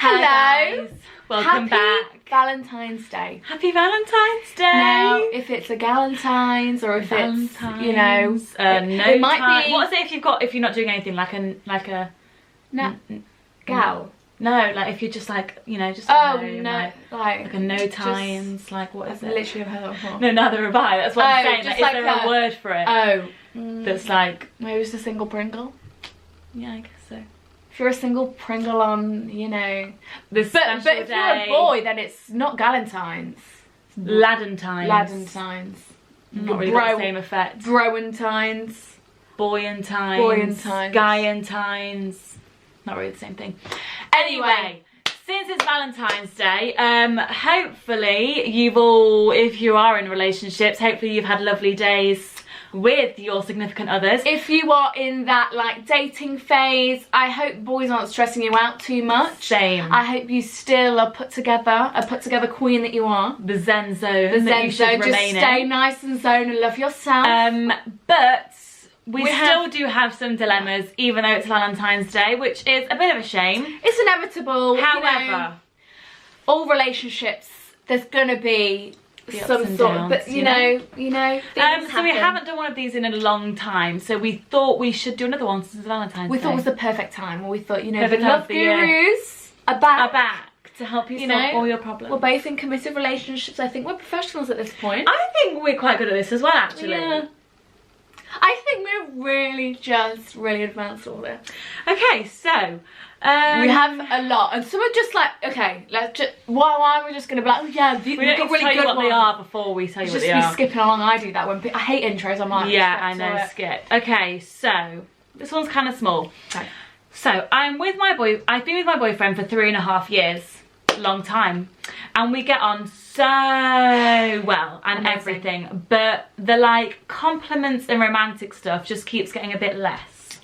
Hello. Guys. Welcome back. Happy Valentine's Day. Happy Valentine's Day. Now, if it's a Galentine's or if it's, you know, no it might time. be. What is it if you're not doing anything like a gal? No, like if you're just like, you know, just Oh home, no, like a no times, just, like what is I've it? literally have heard of before. No, neither have I. That's what I'm saying. just Like, like is there a word for it? Oh. That's like, Maybe it's a single Pringle. yeah, I guess so. If you're a single Pringle on, you know, This special but if day. you're a boy, then it's not Galentine's. Ladentines. Ladentines. Not really got the same effect. Broentines. Boyantines. Boyantines. Guyantines. Not really the same thing. Anyway, since it's Valentine's Day, hopefully you've all, if you are in relationships, hopefully you've had lovely days with your significant others. If you are in that like dating phase, I hope boys aren't stressing you out too much. Same. I hope you still are put together queen that you are. The Zen zone. The that Zen you should zone. Just remain stay in. nice and zone and love yourself. But we still do have some dilemmas, even though it's Valentine's Day, which is a bit of a shame. It's inevitable. However, you know, all relationships, there's gonna be some sort of, but you know, things so we happen. haven't done one of these in a long time, so we thought we should do another one since it's Valentine's Day. We thought it was the perfect time. Well, we thought, you know, Perfect the time love of the year. gurus are back. To help you, You solve know, all your problems. We're both in committed relationships. I think we're professionals at this point. I think we're quite good at this as well, actually. Yeah. I think we're really advanced all this. Okay, so we have a lot, and some are just like, okay, let's just. Why are we just gonna be like, oh yeah, we we've don't got need to really tell you good what ones. they are before we tell you what Just they be are. skipping along. I do that when I hate intros. I'm like, Yeah, I know. skip. Skip. Okay, so this one's kind of small. Okay. So I've been with my boyfriend for 3.5 years. Long time, and we get on so well and Amazing. everything, but the like compliments and romantic stuff just keeps getting a bit less.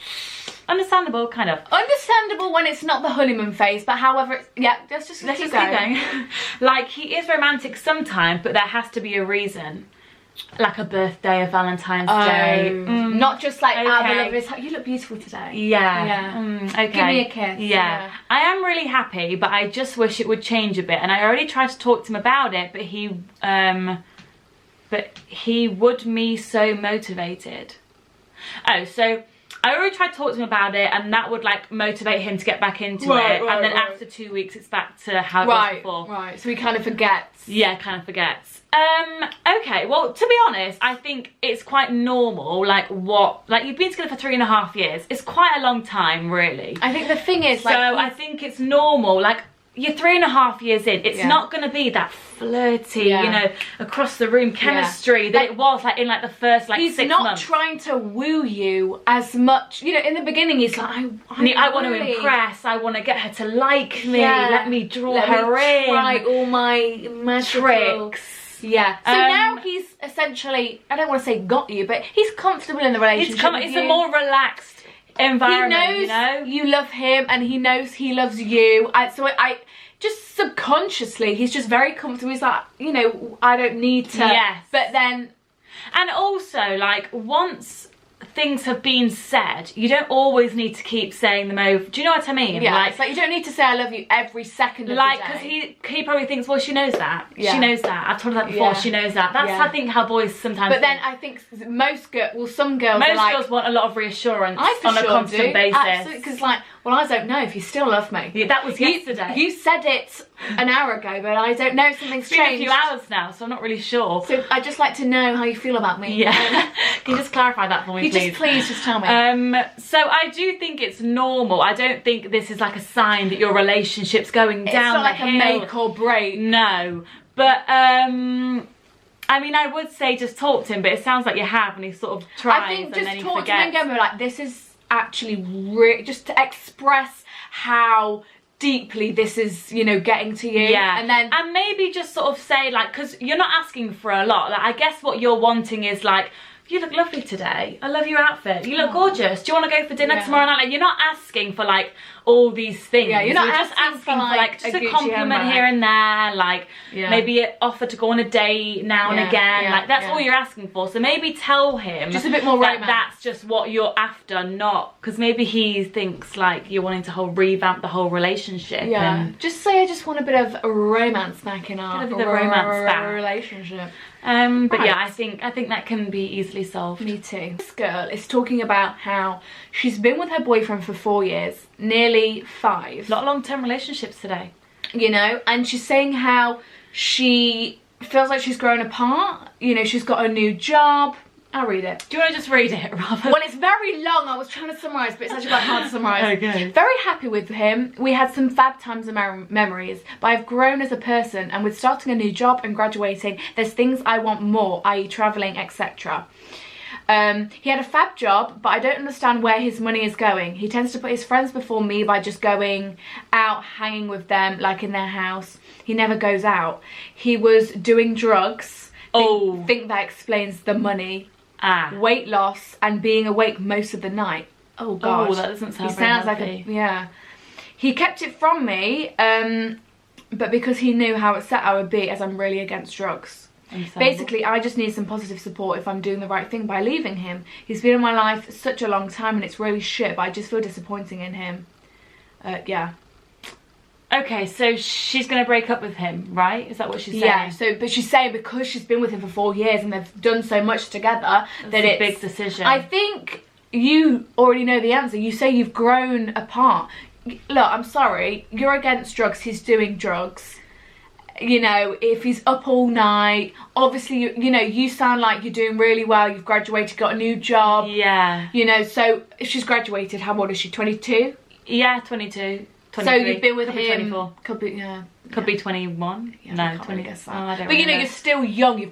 Understandable, kind of. Understandable when it's not the honeymoon phase, but however, let's just keep going. Like, he is romantic sometimes, but there has to be a reason. Like a birthday, a Valentine's Day. Not just like, okay. you look beautiful today. Yeah. Okay. Give me a kiss. Yeah. I am really happy, but I just wish it would change a bit. And I already tried to talk to him about it, but he would me so motivated. Oh, so I already tried to talk to him about it, and that would like motivate him to get back into it. And then after 2 weeks, it's back to how it was before. Right. So he kind of forgets. Yeah, kind of forgets. Okay, well, to be honest, I think it's quite normal. Like you've been together for 3.5 years. It's quite a long time, really. I think the thing is, like, so I think it's normal. Like, you're 3.5 years in. It's not going to be that flirty, you know, across the room chemistry that it was like in like the first like 6 months. He's not trying to woo you as much. You know, in the beginning, he's like, I want to impress. I want to get her to like me. Let me draw her in. Try all my magical tricks. Yeah. So now he's essentially, I don't want to say got you, but he's comfortable in the relationship. It's a more relaxed environment. He knows you love him, and he knows he loves you. So I just subconsciously, he's just very comfortable. He's like, you know, I don't need to. Yes. But then, and also, like, once things have been said, you don't always need to keep saying them over. Do you know what I mean? Yeah, like, it's like you don't need to say I love you every second of the day. because he probably thinks, well, she knows that. Yeah. She knows that. I've told her that before. Yeah. She knows that. That's Yeah. I think how boys sometimes But then I think some girls are like, girls want a lot of reassurance I on a constant basis. Absolutely, because like, well, I don't know if you still love me. Yeah, that was yesterday. You said it an hour ago, but I don't know. Something's It's been changed. a few hours now, so I'm not really sure. So I'd just like to know how you feel about me. Yeah. Can you just clarify that for me, please? Please just tell me. So I do think it's normal. I don't think this is like a sign that your relationship's going down It's not like the a hill. make or break. No. But I mean, I would say just talk to him, but it sounds like you have, and he sort of tries, I think and just then he talk forgets. to him and go like, this is actually just to express how deeply this is, you know, getting to you. Yeah. And maybe just sort of say, like, because you're not asking for a lot. Like, I guess what you're wanting is like, you look lovely today. I love your outfit. You look gorgeous. Do you want to go for dinner tomorrow night? Like, you're not asking for like all these things. Yeah, you're not just asking for like just a a Gucci compliment handbag. here and there, like maybe offer to go on a date now and again. Like that's all you're asking for. So maybe tell him just a bit more romance. That's just what you're after, not because maybe he thinks like you're wanting to revamp the whole relationship. Yeah, and just say I just want a bit of romance back in our relationship. But yeah, I think that can be easily solved. Me too. This girl is talking about how she's been with her boyfriend for 4 years, nearly 5. A lot of long-term relationships today. You know, and she's saying how she feels like she's grown apart. You know, she's got a new job. I'll read it. Do you want to just read it, rather? Well, it's very long. I was trying to summarise, but it's actually quite hard to summarise. Okay. Very happy with him. We had some fab times and memories, but I've grown as a person, and with starting a new job and graduating, there's things I want more, i.e. travelling, etc. He had a fab job, but I don't understand where his money is going. He tends to put his friends before me by just going out, hanging with them, like in their house. He never goes out. He was doing drugs. Think that explains the money. Weight loss and being awake most of the night. Oh god. Oh, that doesn't sound He very sounds healthy. like he kept it from me, but because he knew how upset I would be, as I'm really against drugs. Basically, I just need some positive support if I'm doing the right thing by leaving him. He's been in my life such a long time and it's really shit, but I just feel disappointing in him. Yeah. Okay, so she's going to break up with him, right? Is that what she's saying? Yeah, but she's saying because she's been with him for 4 years and they've done so much together that it's a big decision. I think you already know the answer. You say you've grown apart. Look, I'm sorry, you're against drugs, he's doing drugs. You know, if he's up all night, obviously, you know, you sound like you're doing really well, you've graduated, got a new job. Yeah. You know, so if she's graduated, how old is she, 22? Yeah, 22. 23. So you've been with could him. Be 24. Could be, yeah. Could be 21. Yeah, no, I can't 20. really guess that. Oh, I don't but you really know, you're still young. You're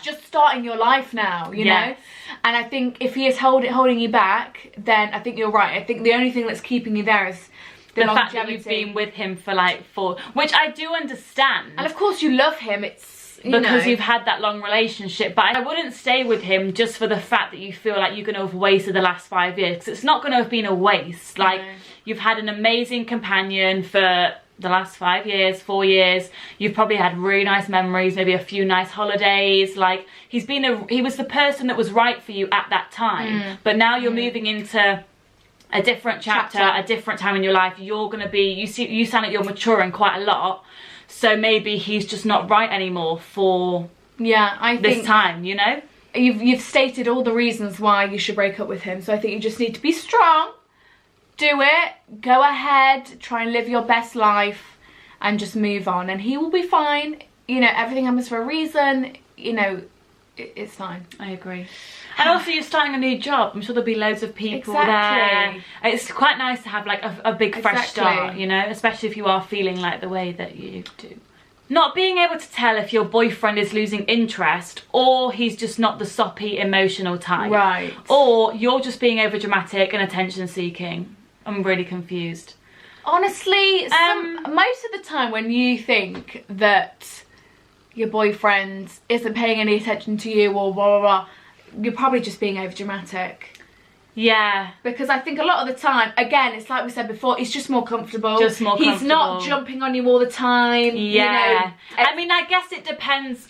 just starting your life now. You know, and I think if he is holding you back, then I think you're right. I think the only thing that's keeping you there is the fact that you've been with him for like 4, which I do understand. And of course, you love him. It's because you've had that long relationship, but I wouldn't stay with him just for the fact that you feel like you're going to have wasted the last 5 years, because it's not going to have been a waste. Like, you've had an amazing companion for the last 5 years, 4 years. You've probably had really nice memories, maybe a few nice holidays. Like, he was the person that was right for you at that time, but now you're moving into a different chapter, a different time in your life. You're going to be, you sound like you're maturing quite a lot. So maybe he's just not right anymore for I think this time, you know? You've stated all the reasons why you should break up with him. So I think you just need to be strong. Do it. Go ahead. Try and live your best life and just move on. And he will be fine. You know, everything happens for a reason. You know, it's fine. I agree. And also, you're starting a new job. I'm sure there'll be loads of people there. It's quite nice to have like a big fresh start, you know, especially if you are feeling like the way that you do. Not being able to tell if your boyfriend is losing interest or he's just not the soppy emotional type. Right. Or you're just being over dramatic and attention seeking. I'm really confused. Honestly, most of the time when you think that your boyfriend isn't paying any attention to you or blah, blah, blah, you're probably just being over dramatic. Yeah. Because I think a lot of the time, again, it's like we said before, he's just more comfortable. Just more comfortable. He's not jumping on you all the time. Yeah. You know, I mean, I guess it depends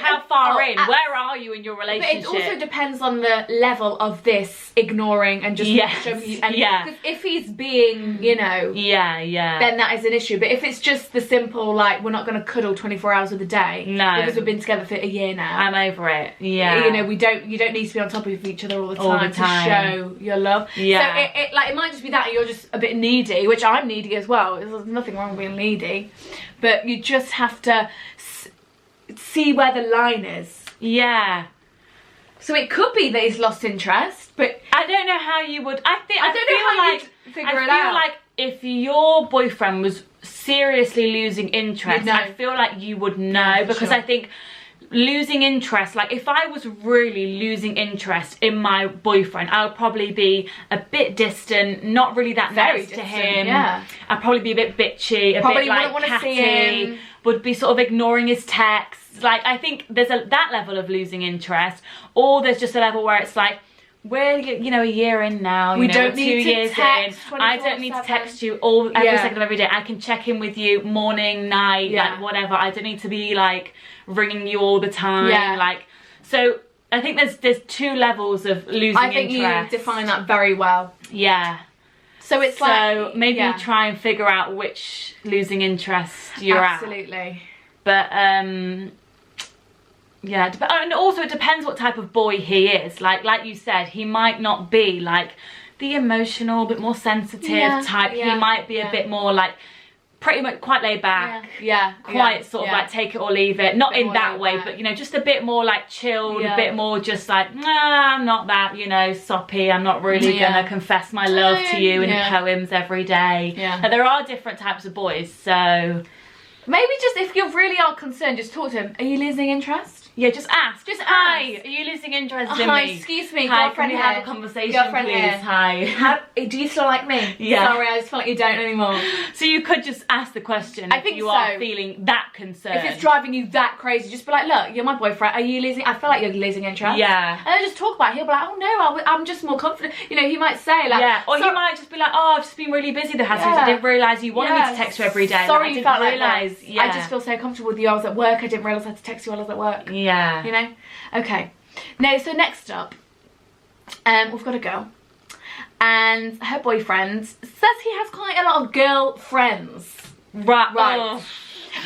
how far in. Where are you in your relationship? But it also depends on the level of this ignoring and just showing you. Because if he's being, you know. Then that is an issue. But if it's just the simple, like, we're not going to cuddle 24 hours of the day. No. Because we've been together for a year now. I'm over it. Yeah. You know, you don't need to be on top of each other all the time. To show your love. Yeah. So it might just be that you're just a bit needy, which I'm needy as well. There's nothing wrong with being needy, but you just have to see where the line is. Yeah. So it could be that he's lost interest, but I don't know how you would. I don't know how you'd figure it out. I feel like if your boyfriend was seriously losing interest, know. I feel like you would know, because I think losing interest, like if I was really losing interest in my boyfriend, I would probably be a bit distant, not really that nice to him. Yeah. I'd probably be a bit bitchy, a bit like catty, would be sort of ignoring his texts. Like, I think there's that level of losing interest, or there's just a level where it's like, we're, you know, a year in now. We you know, don't we're need 2 to years text in. I don't need to 24/7. text you every second of every day. I can check in with you morning, night, like whatever. I don't need to be like ringing you all the time. Like, so I think there's 2 levels of losing interest. I think you define that very well. Yeah. So it's like, so maybe try and figure out which losing interest you're at. Absolutely. But yeah, and also it depends what type of boy he is. Like you said, he might not be like the emotional, bit more sensitive type. He might be a bit more like pretty much quite laid back. Quite sort of like take it or leave it. Not in that way, but you know, just a bit more like chilled, a bit more just like, nah, I'm not that, you know, soppy. I'm not really gonna confess my love to you in poems every day. Now, there are different types of boys, so maybe just if you really are concerned, just talk to him. Are you losing interest? Yeah, just ask. Just hi, ask. are you losing interest in Hi, me? excuse me, Hi, girlfriend can we here. have a conversation, Girlfriend please? here. Hi. Do you still like me? Yeah. Sorry, I just feel like you don't anymore. So you could just ask the question if you are feeling that concerned. If it's driving you that crazy, just be like, look, you're my boyfriend. Are you losing? I feel like you're losing interest. Yeah. And then just talk about it. He'll be like, oh no, I'm just more confident. You know, he might say like, yeah. Or he might just be like, oh, I've just been really busy the past week. I didn't realise you wanted me to text you every day. Sorry, like, you felt realise. Like that. I just feel so comfortable with you. I was at work. I didn't realise I had to text you while I was at work. Yeah. You know. Okay. No, so next up, we've got a girl, and her boyfriend says he has quite a lot of girlfriends. Right.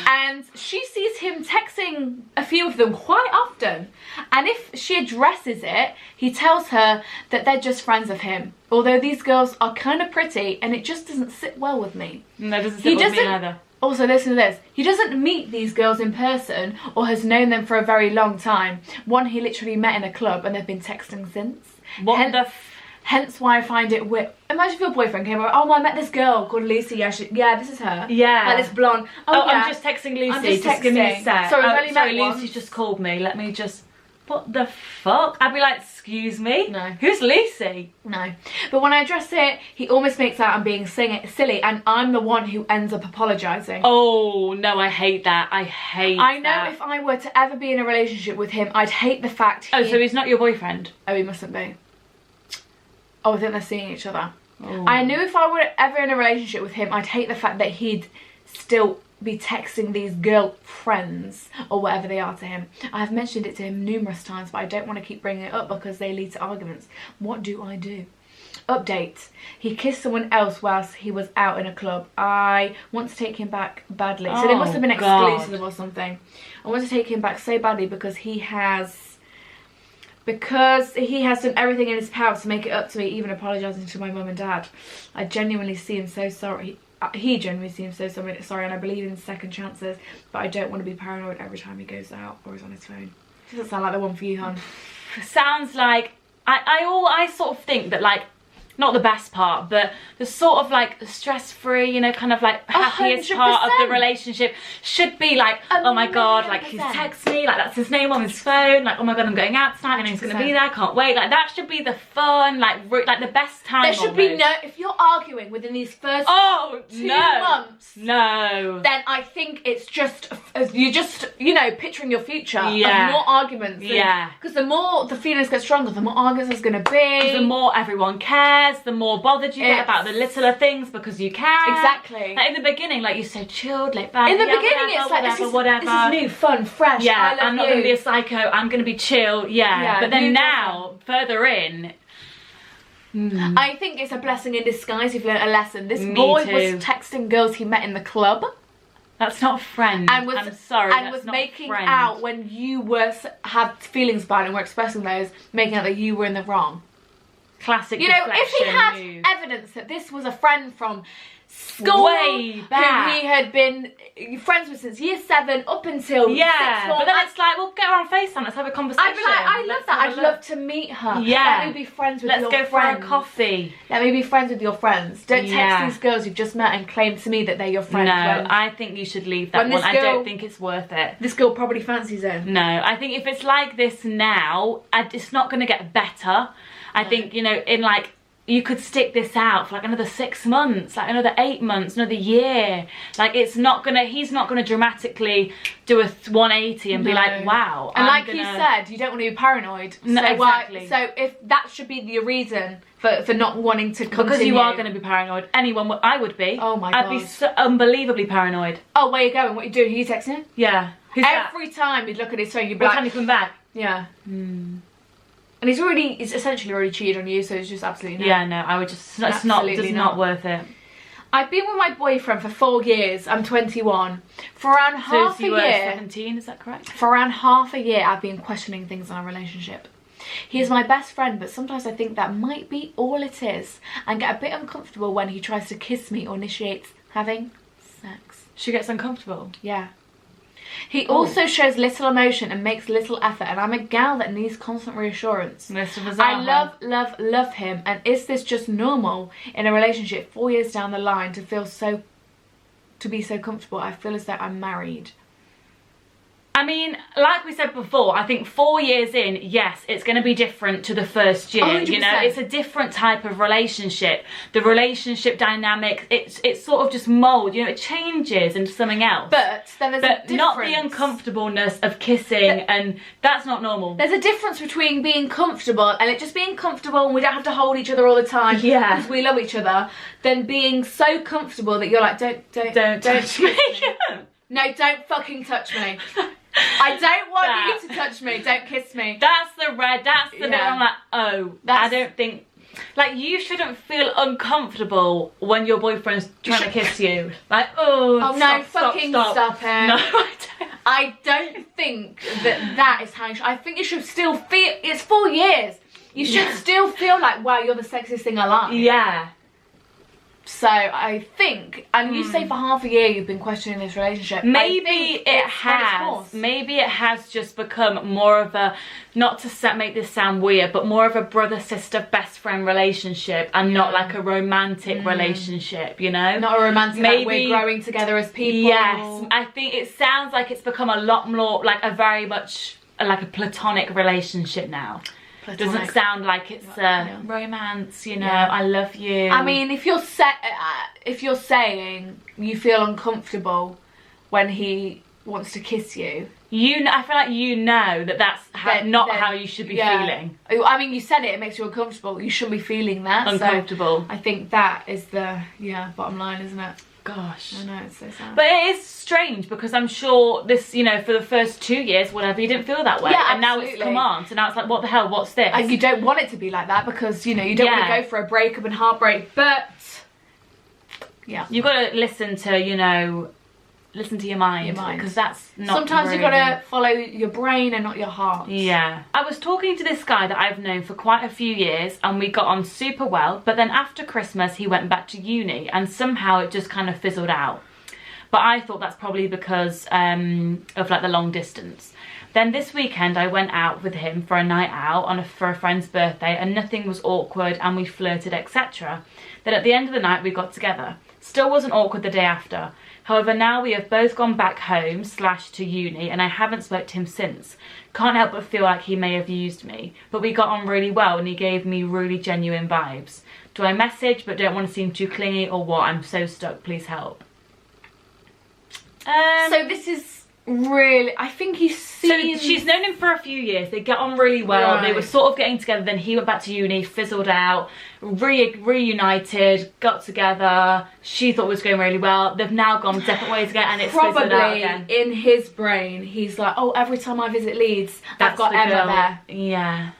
And she sees him texting a few of them quite often, and if she addresses it, he tells her that they're just friends of him, although these girls are kind of pretty, and it just doesn't sit well with me. No, it doesn't sit with me either. Also, listen to this. He doesn't meet these girls in person or has known them for a very long time. One he literally met in a club and they've been texting since. Hence why I find it weird. Imagine if your boyfriend came over, oh, I met this girl called Lucy. Yeah, this is her. Yeah. Like this blonde. Oh, yeah. I'm just texting Lucy. I'm just give me a sec. Sorry, Lucy's just called me. Let me just... What the fuck? I'd be like, excuse me? No. Who's Lucy? No. But when I address it, he almost makes out I'm being silly, and I'm the one who ends up apologising. Oh, no, I hate that. I know if I were to ever be in a relationship with him, I'd hate the fact Oh, so he's not your boyfriend? Oh, he mustn't be. Oh, I think they're seeing each other. Oh. I knew if I were ever in a relationship with him, I'd hate the fact that he'd still be texting these girlfriends or whatever they are to him. I have mentioned it to him numerous times, but I don't want to keep bringing it up because they lead to arguments. What do I do? Update. He kissed someone else whilst he was out in a club. I want to take him back badly. So they must have been exclusive or something. I want to take him back so badly because he has done everything in his power to make it up to me, even apologising to my mum and dad. I genuinely seem so sorry. He genuinely seems so sorry, and I believe in second chances, but I don't want to be paranoid every time he goes out or is on his phone. Doesn't sound like the one for you, hon. Sounds like I sort of think that, like, not the best part, but the sort of like stress-free, you know, kind of like happiest 100%. part of the relationship should be like, oh my god, like he's texted me, like that's his name on his phone, like oh my god, I'm going out tonight and he's gonna be there, can't wait. Like that should be the fun, like the best time. There should be no, if you're arguing within these first 2 months, then I think it's just, you're just, you know, picturing your future of more arguments. Because the more the feelings get stronger, the more arguments there's gonna be. The more everyone cares, the more bothered you get about the littler things because you care. Exactly. Like in the beginning, like you said, chilled, like back. In the beginning, it's like this is new, fun, fresh. Yeah, I'm not gonna be a psycho. I'm gonna be chill. Yeah. But then now, further in, I think it's a blessing in disguise. You've learned a lesson. This boy was texting girls he met in the club. That's not a friend. And was, I'm sorry. And was making out when you had feelings about it and were expressing those, making out that you were in the wrong. Classic. You know, if he had evidence that this was a friend from school, way back, who he had been friends with since year 7 up until 6th form, but then it's like, well, get her on FaceTime, let's have a conversation. I'd be like, I love that. I'd love to meet her. Yeah. Let me be friends with your friends. Let's go for a coffee. Let me be friends with your friends. Don't text these girls you've just met and claim to me that they're your friends. No, I think you should leave that one. I don't think it's worth it. This girl probably fancies him. No, I think if it's like this now, it's not going to get better. I think, you know, in like you could stick this out for like another 6 months, like another 8 months, another year. Like he's not gonna dramatically do a 180 and be like, wow. And like you said, you don't want to be paranoid. No, so exactly. So if that should be the reason for not wanting to continue. Because you are going to be paranoid. I would be. Oh my God. I'd be so unbelievably paranoid. Oh, where you going? What you doing? Who you texting? Yeah. Who's Every time you'd look at his phone, you'd be what like... time you come back? Yeah. And he's essentially already cheated on you, so it's just absolutely no. Yeah, no, I would just, it's not worth it. I've been with my boyfriend for 4 years. I'm 21. For around half a you were year... 17, is that correct? For around half a year, I've been questioning things in our relationship. He is my best friend, but sometimes I think that might be all it is, and get a bit uncomfortable when he tries to kiss me or initiates having sex. She gets uncomfortable? Yeah. He also shows little emotion and makes little effort, and I'm a gal that needs constant reassurance. I love him, and is this just normal in a relationship 4 years down the line to be so comfortable? I feel as though I'm married. I mean, like we said before, I think 4 years in, yes, it's going to be different to the first year. 100%. You know, it's a different type of relationship. The relationship dynamic, it's sort of just mold. You know, it changes into something else. But then there's a difference. Not the uncomfortableness of kissing, and that's not normal. There's a difference between being comfortable and it just being comfortable and we don't have to hold each other all the time. Yeah. Because we love each other. Than being so comfortable that you're like, don't touch me. No, don't fucking touch me. I don't want you to touch me. Don't kiss me. That's the bit I'm like, oh, I don't think... Like, you shouldn't feel uncomfortable when your boyfriend's trying to kiss you. Like, no, stop it. No, I don't think that is how you should... I think you should still feel... It's 4 years. You should still feel like, wow, you're the sexiest thing alive. Yeah. So I think, and you say for half a year you've been questioning this relationship. Maybe it has just become more of a, not to make this sound weird, but more of a brother, sister, best friend relationship, and not like a romantic relationship, you know? Not a romantic, like we're growing together as people. Yes, I think it sounds like it's become a lot more, like a very much, like a platonic relationship now. Platonic. Doesn't sound like it's romance, you know. I love you. I mean, if you're saying you feel uncomfortable when he wants to kiss you, I feel like you know that's not how you should be feeling. I mean, you said it makes you uncomfortable. You shouldn't be feeling that. Uncomfortable. So I think that is the bottom line, isn't it? Gosh. I know, it's so sad. But it is strange because I'm sure this, you know, for the first 2 years, whatever, you didn't feel that way. Yeah, and now it's come on. So now it's like, what the hell, what's this? And you don't want it to be like that because, you know, you don't want to go for a breakup and heartbreak. But, yeah. You've got to listen to, you know, listen to your mind. Because that's not sometimes you've got to follow your brain and not your heart. Yeah. I was talking to this guy that I've known for quite a few years and we got on super well. But then after Christmas, he went back to uni and somehow it just kind of fizzled out. But I thought that's probably because of like the long distance. Then this weekend I went out with him for a night out for a friend's birthday and nothing was awkward and we flirted, etc. Then at the end of the night we got together. Still wasn't awkward the day after. However, now we have both gone back home / to uni and I haven't spoke to him since. Can't help but feel like he may have used me. But we got on really well and he gave me really genuine vibes. Do I message but don't want to seem too clingy or what? I'm so stuck, please help. So this is really, I think he's seen... So she's known him for a few years. They get on really well. They were sort of getting together. Then he went back to uni, fizzled out, reunited, got together. She thought it was going really well. They've now gone separate ways again and it's fizzled out again. In his brain, he's like, oh, every time I visit Leeds, I've got Emma there. Yeah.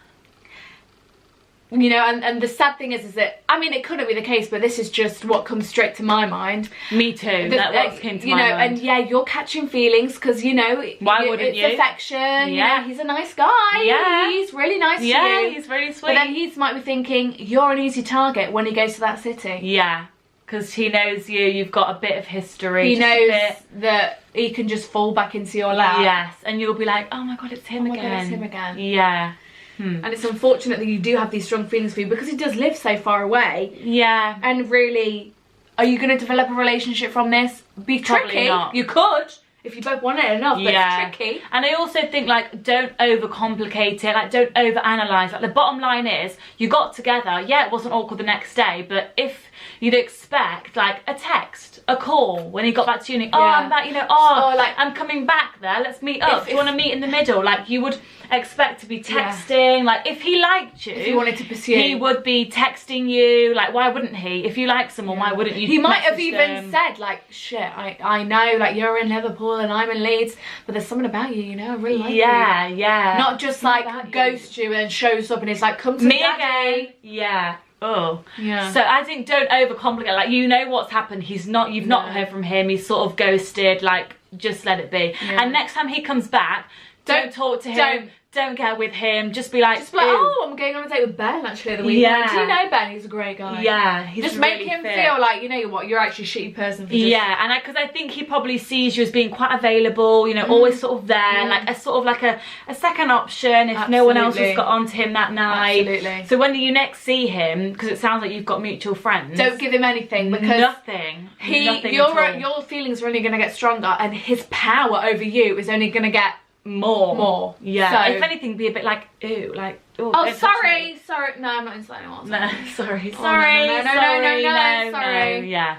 You know, and the sad thing is that, I mean, it couldn't be the case, but this is just what comes straight to my mind. Me too. That came to my mind. And yeah, you're catching feelings because, you know, why wouldn't you? It's affection. Yeah, he's a nice guy. Yeah, he's really nice to you. Yeah, he's really sweet. But then he might be thinking you're an easy target when he goes to that city. Yeah, because he knows you've got a bit of history. He knows that he can just fall back into your lap. Yes, and you'll be like, oh my god, it's him again. God, it's him again. Yeah. And it's unfortunate that you do have these strong feelings for you because he does live so far away. Yeah. And really, are you going to develop a relationship from this? Be Probably tricky. not. You could. if you both want it enough, but it's tricky. And I also think, like, don't overcomplicate it, like, don't overanalyze. Like, the bottom line is, you got together, yeah, it wasn't awkward the next day, but if you'd expect, like, a text, a call, when he got back to uni, oh, I'm back, you know, oh, like, I'm coming back there, let's meet up, do you want to meet in the middle? Like, you would expect to be texting, like, if he liked you, if he wanted to pursue, he would be texting you, like, why wouldn't he? If you like someone, why wouldn't you? He might have even said, like, shit, I know, like, you're in Liverpool and I'm in Leeds, but there's something about you, you know, I really like you. Yeah. Not just, like, ghost you and shows up and it's like, come to me again. Yeah. Oh. Yeah. So I think don't overcomplicate. Like, you know what's happened. You've not heard from him. He's sort of ghosted. Like, just let it be. Yeah. And next time he comes back, don't talk to him. Don't get with him. Just be like, oh, I'm going on a date with Ben actually the weekend. Yeah. Do you know Ben? He's a great guy. Yeah, he's just really make him fit. feel like, you know what, you're actually a shitty person. For yeah, and because I think he probably sees you as being quite available, you know, always sort of there, like a second option if no one else has got onto him that night. Absolutely. So when you next see him, because it sounds like you've got mutual friends, don't give him anything, because nothing. Your feelings are only going to get stronger, and his power over you is only going to get more. Yeah. So, if anything, be a bit like, ooh, like, oh, sorry. No, I'm not inside anyone. No, sorry. No, No, sorry. Yeah.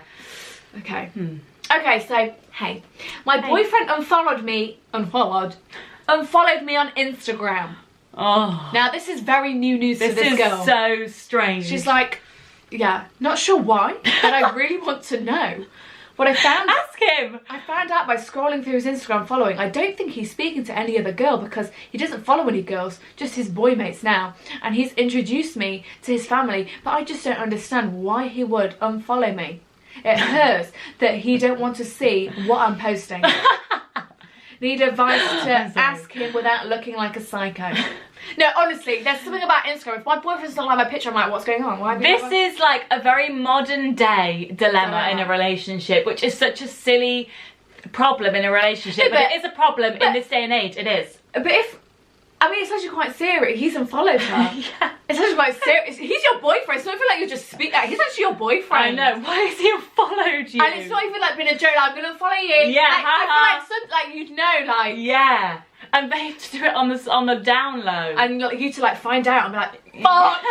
Okay. Okay, so, hey. My boyfriend unfollowed me on Instagram. Oh. Now, this is very new news to this girl. This is so strange. She's like, yeah, not sure why, but I really want to know. What I found... Ask him! I found out by scrolling through his Instagram following, I don't think he's speaking to any other girl because he doesn't follow any girls, just his boy mates now. And he's introduced me to his family, but I just don't understand why he would unfollow me. It hurts that he don't want to see what I'm posting. Need advice to ask him without looking like a psycho. No, honestly, there's something about Instagram. If my boyfriend's not like my picture, I'm like, what's going on? Why this is like a very modern day dilemma in a relationship, which is such a silly problem in a relationship. But it is a problem in this day and age, it is. But if, I mean, it's actually quite serious. He's unfollowed her. Yeah. It's actually quite serious. He's your boyfriend. It's not even like you're just speaking. He's actually your boyfriend. I know. Why has he unfollowed you? And it's not even like being a joke. Like, I'm gonna unfollow you. Yeah. Like, I feel like you'd know. Like. Yeah. And they have to do it on the down low. And you to like find out and be like, fuck.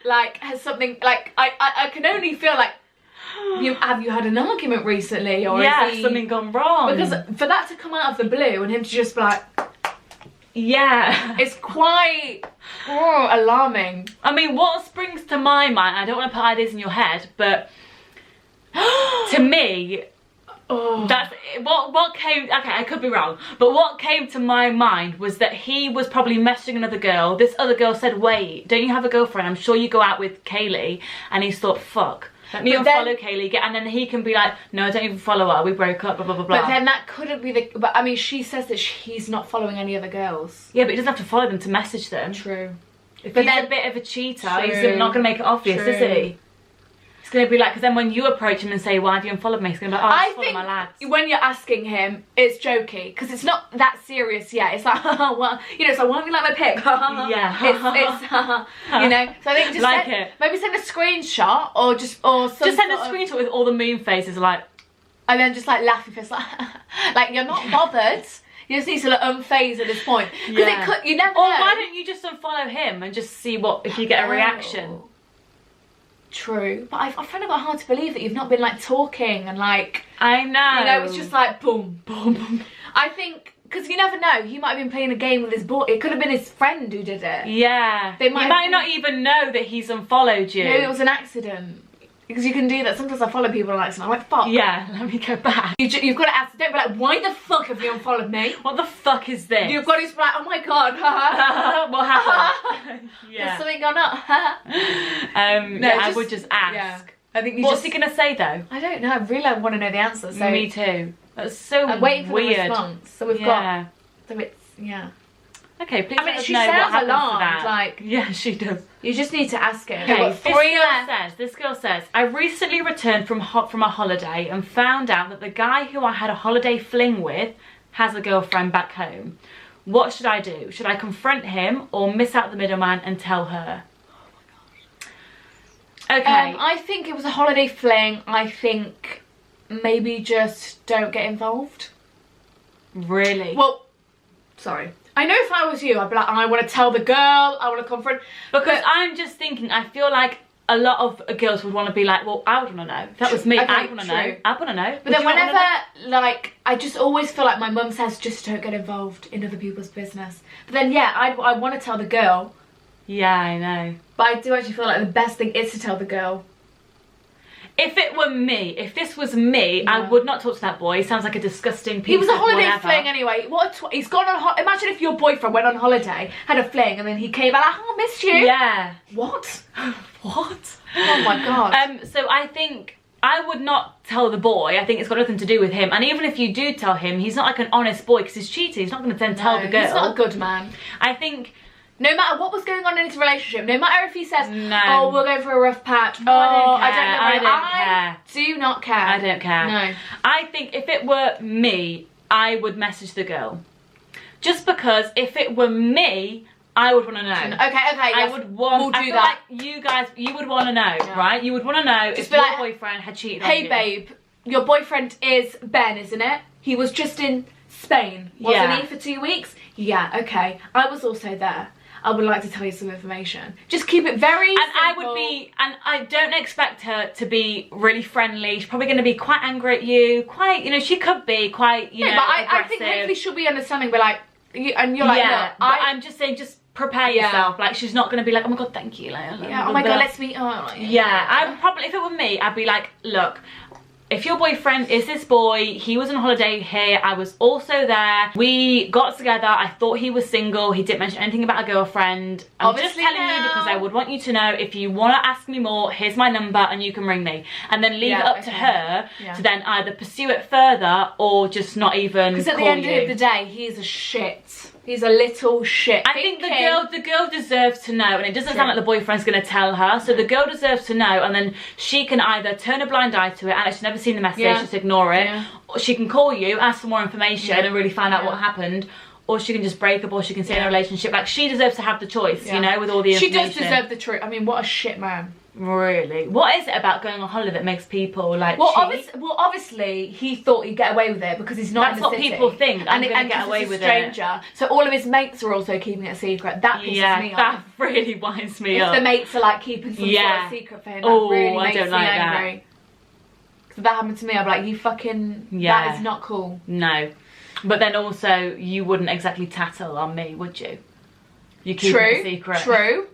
Like, has something like I can only feel like. Have you had an argument recently, or is something gone wrong? Because for that to come out of the blue and him to just be like. Yeah. It's quite alarming. I mean, what springs to my mind, I don't want to put ideas in your head, but to me, that's what came, okay, I could be wrong, but what came to my mind was that he was probably messaging another girl. This other girl said, wait, don't you have a girlfriend? I'm sure you go out with Kaylee. And he thought, fuck. Let me unfollow Kaylee, and then he can be like, no, I don't even follow her, we broke up, blah, blah, blah, blah. But then that couldn't be the, but I mean, she says that he's not following any other girls. Yeah, but he doesn't have to follow them to message them. True. If he's a bit of a cheater, he's not going to make it obvious, is he? It's going to be like, because then when you approach him and say, why have you unfollowed me? He's going to be like, oh, I follow my lads. When you're asking him, it's jokey, because it's not that serious yet. It's like, well, you know, it's like, why don't you like my pic? Yeah. It's you know, so I think just like maybe send a screenshot, or just send a screenshot with all the moon faces, like, and then just like laughing face, like you're not bothered. You just need to look unfazed at this point, because you never know. Or why don't you just unfollow him and just see if you get a reaction? True, but I find it hard to believe that you've not been like talking and like, I know, you know, it's just like boom, boom, boom. I think because you never know, he might have been playing a game with his boy. It could have been his friend who did it. Yeah, you might not even know that he's unfollowed you. Maybe it was an accident. Because you can do that. Sometimes I follow people like, I'm like, fuck. Yeah, let me go back. You've got to ask, don't be like, why the fuck have you unfollowed me? What the fuck is this? You've got to be like, oh my god, what happened? Yeah. There's something gone up. No, I would just ask. Yeah. I think what's he going to say though? I don't know, I really want to know the answer. So me too. That's so I'm waiting for weird. the response. So we've got, so it's, Okay, please let us she know what sounds happens alarmed, to that. like, yeah, she does. You just need to ask it. Okay, this girl says, I recently returned from a holiday and found out that the guy who I had a holiday fling with has a girlfriend back home. What should I do? Should I confront him or miss out the middleman and tell her? Oh my gosh. Okay. I think it was a holiday fling. I think maybe just don't get involved. Really? Well, sorry. I know if I was you, I'd be like, I want to tell the girl, I want to confront. Because I'm just thinking, I feel like a lot of girls would want to be like, well, I would want to know. If that was me, Okay, I'd want to know. I'd want to know. But then whenever, like, I just always feel like my mum says, just don't get involved in other people's business. But then, yeah, I want to tell the girl. Yeah, I know. But I do actually feel like the best thing is to tell the girl. If it were me, if this was me, yeah. I would not talk to that boy. He sounds like a disgusting piece. He was a holiday whatever. fling anyway. He's gone on. Imagine if your boyfriend went on holiday, had a fling, and then he came back like, "Oh, I missed you." Yeah. What? What? Oh my god. So I think I would not tell the boy. I think it's got nothing to do with him. And even if you do tell him, he's not like an honest boy because he's cheating. He's not going to then tell the girl. He's not a good man. I think. No matter what was going on in his relationship, no matter if he says, no. "Oh, we're going for a rough patch," I do not care. I don't care. No. I think if it were me, I would message the girl. Just because if it were me, I would want to know. Okay, yes. I would want. We'll do I feel that. like you guys, you would want to know, right? You would want to know Just if your like, boyfriend had cheated on you. Hey, babe, your boyfriend is Ben, isn't it? He was just in Spain, wasn't he, for 2 weeks? Yeah, okay. I was also there. I would like to tell you some information. Just keep it very simple. I would be, and I don't expect her to be really friendly. She's probably going to be quite angry at you. Quite, you know, she could be quite, you know, but aggressive. I think hopefully she'll be understanding. But like, and you're like, yeah. Look, but I'm just saying, just prepare yourself. Like, she's not going to be like, oh my god, thank you. Like, oh my god, let's meet. Yeah, I'm probably, if it were me, I'd be like, look. If your boyfriend is this boy, he was on holiday here, I was also there, we got together, I thought he was single, he didn't mention anything about a girlfriend. I'm just telling you because I would want you to know, if you want to ask me more, here's my number and you can ring me. And then leave it up to her to then either pursue it further or just not even Because at the end of the day, he's a shit. He's a little shit. I think the girl deserves to know, and it doesn't sound like the boyfriend's going to tell her, so the girl deserves to know, and then she can either turn a blind eye to it, and she's never seen the message, just ignore it, or she can call you, ask for more information, and really find out what happened, or she can just break up, or she can stay in a relationship. Like, she deserves to have the choice, you know, with all the information. She does deserve the truth. I mean, what a shit man. Really? What is it about going on holiday that makes people like cheat? Obviously he thought he'd get away with it because he's not in the city. That's what people think. I'm gonna get away with it. So all of his mates are also keeping it a secret. That pisses me off. That really winds me up. If the mates are like keeping some sort of secret for him, that really makes me angry. If that happened to me, I'd be like, you fucking, that is not cool. No. But then also, you wouldn't exactly tattle on me, would you? You keep it a secret. True.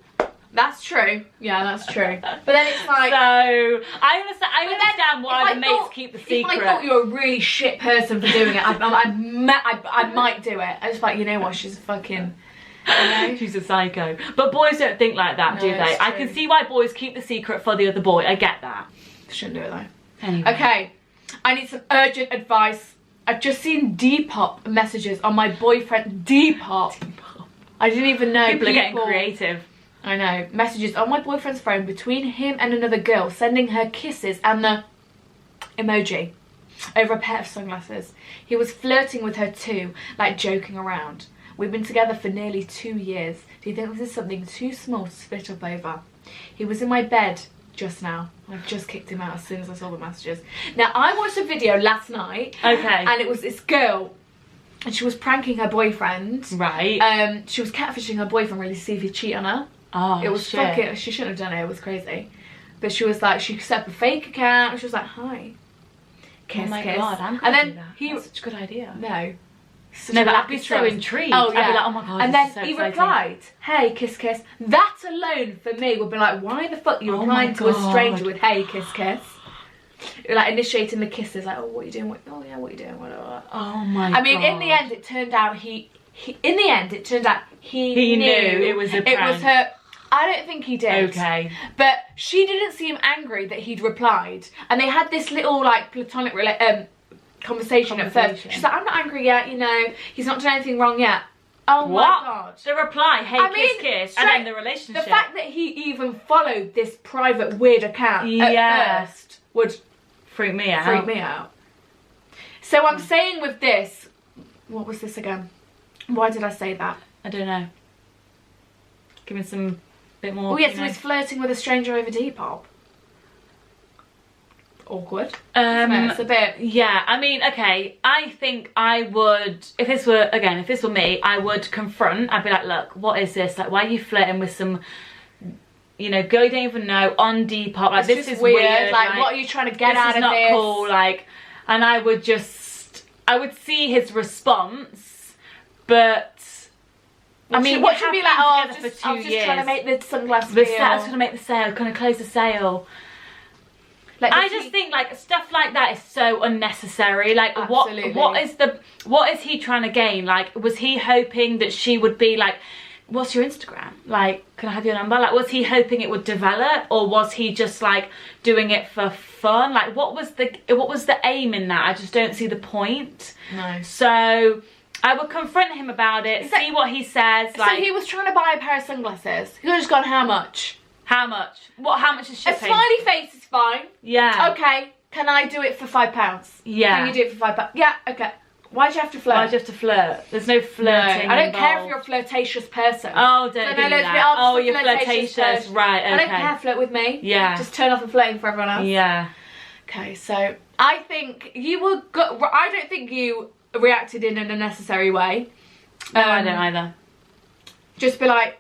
That's true. Yeah, that's true. But then it's like... So, I understand why the mates keep the secret. If I thought you were a really shit person for doing it, I might do it. I just like, you know what, she's fucking... You know? She's a psycho. But boys don't think like that, do they? I can see why boys keep the secret for the other boy. I get that. Shouldn't do it though. Anyway. Okay, I need some urgent advice. I've just seen Depop messages on my boyfriend. Depop. I didn't even know people are getting creative. I know. Messages on my boyfriend's phone between him and another girl, sending her kisses and the emoji over a pair of sunglasses. He was flirting with her too, like joking around. We've been together for nearly 2 years. Do you think this is something too small to split up over? He was in my bed just now. I've just kicked him out as soon as I saw the messages. Now, I watched a video last night. Okay. And it was this girl, and she was pranking her boyfriend. Right. She was catfishing her boyfriend really to see if he'd cheat on her. Oh, it was fucking, she shouldn't have done it, it was crazy. But she was like, she set up a fake account, and she was like, hi. Kiss, oh my kiss. god, I'm and then that. he, that's such a good idea. No. No, but I'd be so intrigued. Oh, yeah. I'd be like, oh my god, and this then is so he replied, hey, kiss, kiss. That alone for me would be like, why the fuck are you replying to a stranger with hey, kiss, kiss? Like initiating the kisses, like, oh, what are you doing? Oh yeah, what are you doing? Whatever. Oh my god. I mean, in the end, it turned out he knew it was a prank. It was her. I don't think he did. Okay. But she didn't seem angry that he'd replied, and they had this little like platonic conversation at first. She's like, I'm not angry yet, you know, he's not done anything wrong yet. Oh my god. The reply, hey, kiss, kiss, and then the relationship. The fact that he even followed this private weird account at first would freak me out. So I'm saying with this, what was this again? Why did I say that? I don't know. Give me some bit more. Oh yeah, so he's flirting with a stranger over Depop. awkward. It's a bit. Yeah, I mean, okay, I think I would, if this were me, I would confront. I'd be like, look, what is this? Like, why are you flirting with some, you know, girl you don't even know on Depop? Like, this is weird. Like, what are you trying to get out of this? This is not cool. Like, and I would see his response, but. I mean, what should be like? Oh, for 2 I was just years. trying to make the sunglasses. I was trying to make the sale, kind of close the sale. Like, I just think like stuff like that is so unnecessary. Like, absolutely. what is he trying to gain? Like, was he hoping that she would be like, what's your Instagram? Like, can I have your number? Like, was he hoping it would develop, or was he just like doing it for fun? Like, what was the aim in that? I just don't see the point. No. So I would confront him about it, see what he says. Like, so he was trying to buy a pair of sunglasses. He could have just gone, how much? How much? How much is shipping? A smiley face is fine. Yeah. Okay, can I do it for £5? Yeah. Can you do it for £5? Yeah, okay. Why'd you have to flirt? Why'd you have to flirt? There's no flirting. No, I don't care if you're a flirtatious person. Oh, don't do that. Oh, you're flirtatious. Right, okay. I don't care, flirt with me. Yeah. Just turn off the flirting for everyone else. Yeah. Okay, so I think you were good. I don't think you reacted in an unnecessary way. No, I don't either. Just be like,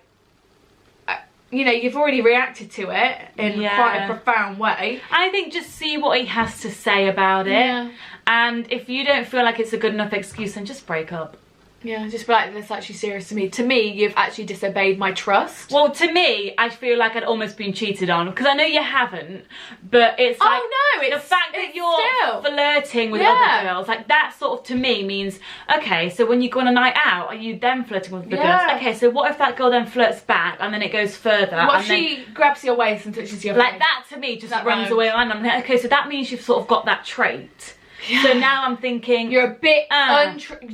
you know, you've already reacted to it in quite a profound way. I think just see what he has to say about it. Yeah. And if you don't feel like it's a good enough excuse, then just break up. Yeah, just be like, that's actually serious to me. To me, you've actually disobeyed my trust. Well, to me, I feel like I'd almost been cheated on. Because I know you haven't, but it's like... Oh, no, the fact that you're flirting with other girls, like, that sort of, to me, means, okay, so when you go on a night out, are you then flirting with the girls? Okay, so what if that girl then flirts back, and then it goes further? What if she grabs your waist and touches your face? Like, that, to me, just runs away. And I'm like, okay, so that means you've sort of got that trait. Yeah. So now I'm thinking you're a bit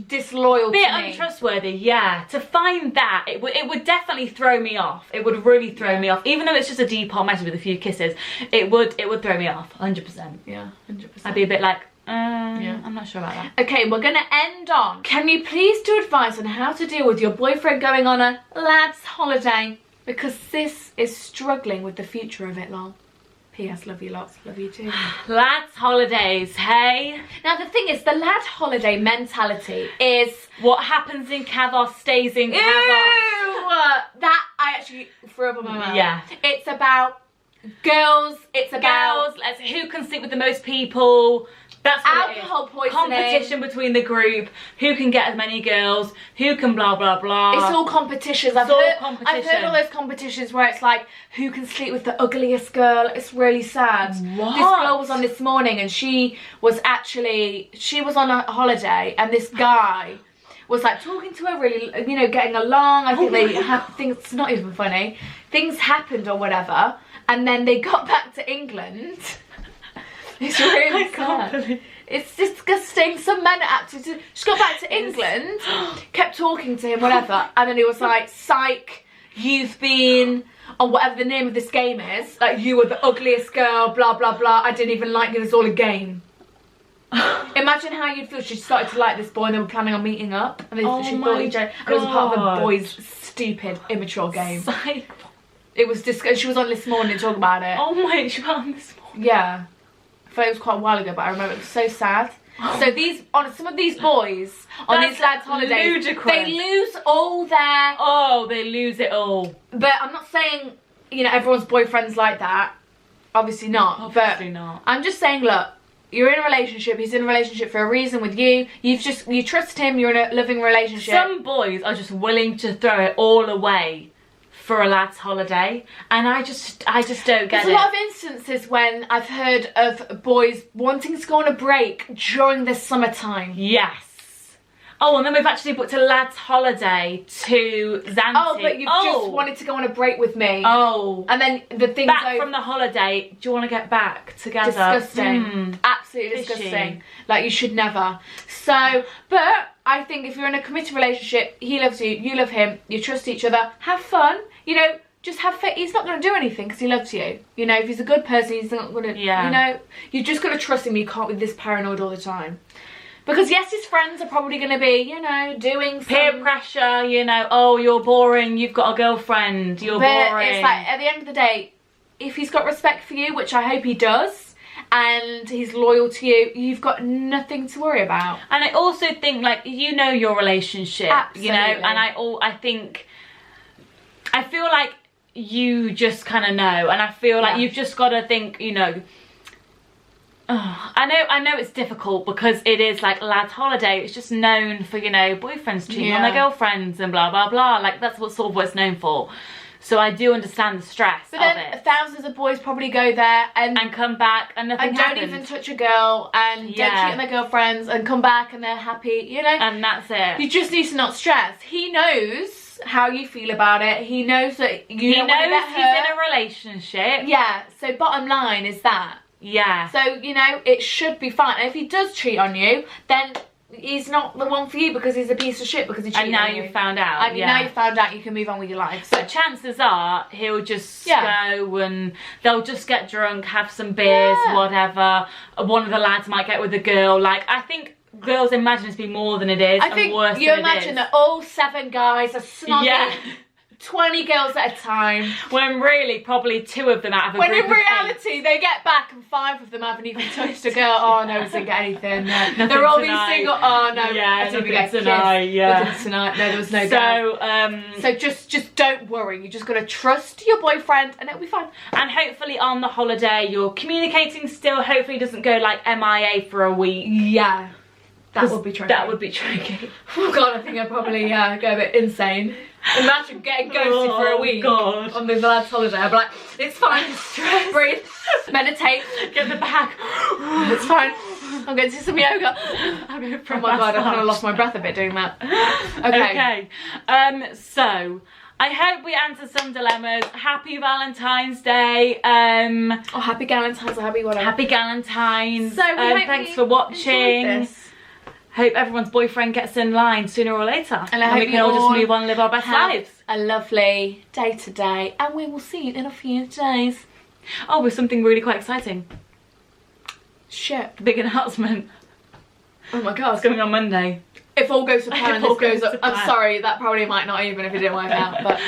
disloyal, bit untrustworthy. Yeah, to find that it would definitely throw me off. It would really throw me off, even though it's just a Depop message with a few kisses. It would throw me off 100%. Yeah, 100%. I'd be a bit like, I'm not sure about that. Okay, we're gonna end on. Can you please do advice on how to deal with your boyfriend going on a lads' holiday, because sis is struggling with the future of it, lol. P.S. Love you lots. Love you too. Lads holidays, hey? Now the thing is, the lad holiday mentality is... What happens in Kavos stays in Kavos. That I actually threw up on my mouth. Yeah. It's about girls, it's about... Who can sleep with the most people. That's what alcohol it is. poisoning. Competition between the group. Who can get as many girls. Who can blah, blah, blah. It's all competitions. I've heard all those competitions where it's like, who can sleep with the ugliest girl. It's really sad. What? This girl was on this morning and she was on a holiday, and this guy was like talking to her, really, you know, getting along. I think they had things, it's not even funny. Things happened or whatever, and then they got back to England. It's really sad. It's disgusting. Some men actually just got back to England, kept talking to him, whatever, and then he was like, psych, you've been on whatever the name of this game is, like, you were the ugliest girl, blah blah blah, I didn't even like you, it's all a game. Imagine how you'd feel. She started to like this boy and they were planning on meeting up, and she thought each other, and it was part of a boy's stupid, immature game. Psych. It was disgusting. She was on this morning talking about it. Oh my, she was on this morning. Yeah. I thought it was quite a while ago, but I remember it was so sad. So some of these boys on these lads' holidays, ludicrous. They lose all their... Oh, they lose it all. But I'm not saying, you know, everyone's boyfriend's like that. Obviously not. Obviously not. I'm just saying, look, you're in a relationship, he's in a relationship for a reason with you. You trust him, you're in a loving relationship. Some boys are just willing to throw it all away for a lad's holiday, and I just don't get it. There's a lot of instances when I've heard of boys wanting to go on a break during the summertime. Yes. Oh, and then we've actually booked a lad's holiday to Zante. Oh, but you've just wanted to go on a break with me. Oh. And then the thing's back from the holiday, do you want to get back together? Disgusting. Absolutely Fishy. disgusting. Like, you should never. So, but I think if you're in a committed relationship, he loves you, you love him, you trust each other, have fun, you know, just have faith. He's not going to do anything because he loves you. You know, if he's a good person, he's not going to, you know, you just got to trust him. You can't be this paranoid all the time. Because yes, his friends are probably going to be, you know, doing peer pressure, you know, oh, you're boring, you've got a girlfriend, you're boring. It's like, at the end of the day, if he's got respect for you, which I hope he does, and he's loyal to you, you've got nothing to worry about. And I also think, like, you know your relationship. Absolutely. You know, and I feel like you just kind of know, and I feel like you've just got to think, you know, I know it's difficult because it is like lads' holiday. It's just known for, you know, boyfriends cheating on their girlfriends and blah blah blah. Like, that's what sort of what it's known for. So I do understand the stress but of then it. Thousands of boys probably go there and come back and nothing happens. Don't even touch a girl and don't cheat on their girlfriends and come back and they're happy, you know. And that's it. You just need to not stress. He knows how you feel about it. He knows that you don't want to get hurt. He's in a relationship. Yeah. So bottom line is that. Yeah. So, you know, it should be fine. And if he does cheat on you, then he's not the one for you because he's a piece of shit because he cheated on you. And now you've found out. And now you've found out, you can move on with your life. So chances are he'll just go and they'll just get drunk, have some beers, whatever. One of the lads might get with a girl. Like, I think girls imagine it to be more than it is and worse than it is. You imagine that all 7 guys are snogging 20 girls at a time. When really, probably 2 of them out of a group When in reality, they get back and 5 of them haven't even touched a girl. Oh no, we didn't get anything. No. They're all being single. Oh no, I didn't get tonight. Nothing tonight. No, there was no girl. So just don't worry. You just got to trust your boyfriend and it'll be fine. And hopefully on the holiday, you're communicating still. Hopefully it doesn't go like MIA for a week. Yeah. That would be tricky. That would be tricky. Oh god, I think I'd probably go a bit insane. Imagine getting ghosted for a week on the lad's holiday. I'd be like, it's fine, breathe, meditate, get the bag. It's fine. I'm going to do some yoga. Oh my god, I kind of lost my breath a bit doing that. Okay. So I hope we answered some dilemmas. Happy Valentine's Day. Oh, happy Galentine's or happy whatever. Happy Galentine's. So thanks for watching. Hope everyone's boyfriend gets in line sooner or later. And I hope we can all just move on and live our best lives. A lovely day today. And we will see you in a few days. Oh, with something really quite exciting. Shit. Big announcement. Oh my god. It's coming on Monday. If all goes to plan, this goes up. I'm sorry, that probably might not even if it didn't work out. But